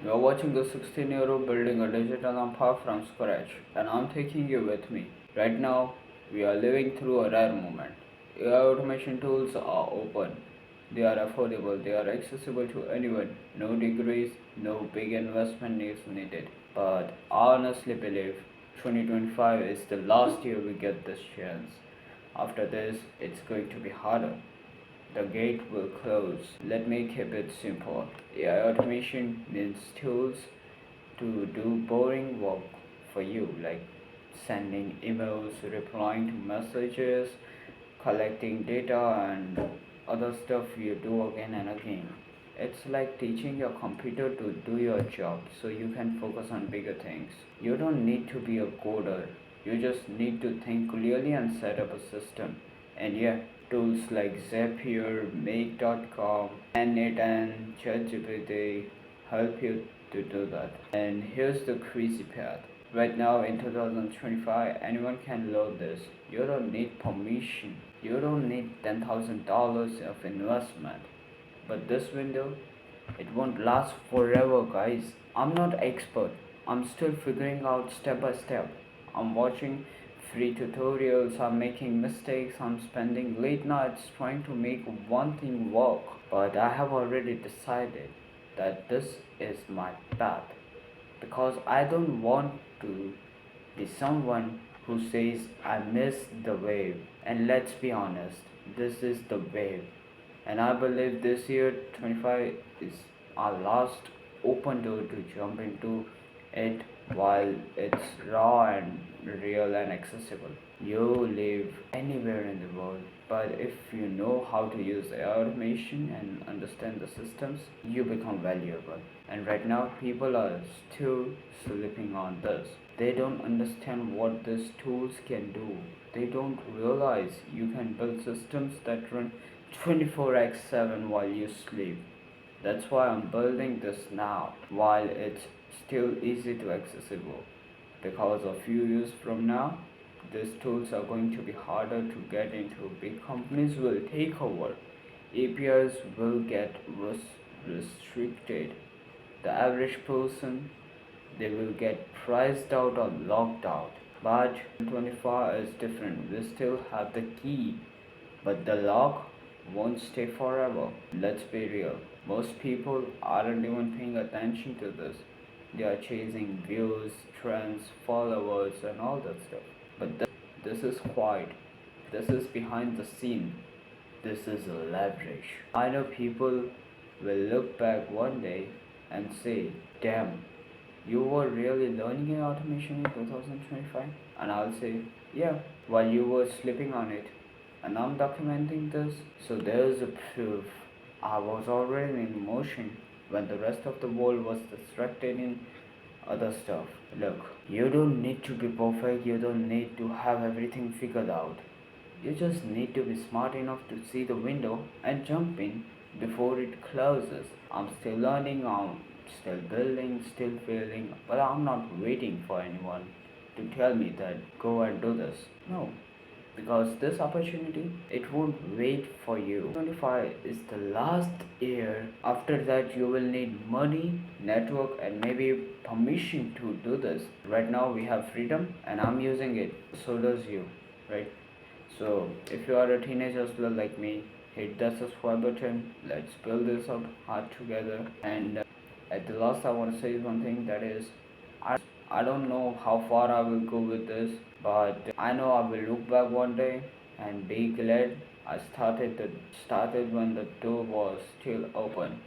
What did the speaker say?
You're watching a 16-year-old building a digital empire from scratch, and I'm taking you with me. Right now, we are living through a rare moment. AI automation tools are open, they are affordable, they are accessible to anyone. No degrees, no big investment is needed. But I honestly believe 2025 is the last year we get this chance. After this, it's going to be harder. The gate will close. Let me keep it simple. AI automation means tools to do boring work for you, like sending emails, replying to messages, collecting data, and other stuff you do again and again. It's like teaching your computer to do your job so you can focus on bigger things. You don't need to be a coder, you just need to think clearly and set up a system. And yeah, tools like Zapier, Make.com, Manit, and ChatGPT help you to do that. And here's the crazy part. Right now in 2025, anyone can load this. You don't need permission. You don't need $10,000 of investment. But this window, it won't last forever, guys. I'm not expert. I'm still figuring out step by step. I'm watching free tutorials, I'm making mistakes, I'm spending late nights trying to make one thing work. But I have already decided that this is my path because I don't want to be someone who says I missed the wave. And let's be honest, this is the wave. And I believe this year 25 is our last open door to jump into it while it's raw and real and accessible. You live anywhere in the world, but if you know how to use automation and understand the systems, you become valuable. And right now, people are still sleeping on this. They don't understand what these tools can do. They don't realize you can build systems that run 24x7 while you sleep. That's why I'm building this now while it's still easy to accessible. Because a few years from now, these tools are going to be harder to get into. Big companies will take over. APIs will get restricted. The average person, they will get priced out or locked out. But 24 is different. We still have the key, but the lock won't stay forever. Let's be real. Most people aren't even paying attention to this. They are chasing views, trends, followers, and all that stuff. But this is quiet. This is behind the scene. This is leverage. I know people will look back one day and say, damn, you were really learning in automation in 2025? And I'll say, yeah, while you were sleeping on it. And I'm documenting this, so there's a proof. I was already in motion when the rest of the world was distracted in other stuff. Look, you don't need to be perfect, you don't need to have everything figured out. You just need to be smart enough to see the window and jump in before it closes. I'm still learning, I'm still building, still failing, but I'm not waiting for anyone to tell me that go and do this. No, because this opportunity, it won't wait for you. 25 is the last year. After that, you will need money, network, and maybe permission to do this. Right now we have freedom and I'm using it, so does you, right? So if you are a teenager still like me, hit that subscribe button. Let's build this up hard together. And at the last, I want to say one thing, that is, I don't know how far I will go with this, but I know I will look back one day and be glad I started when the door was still open.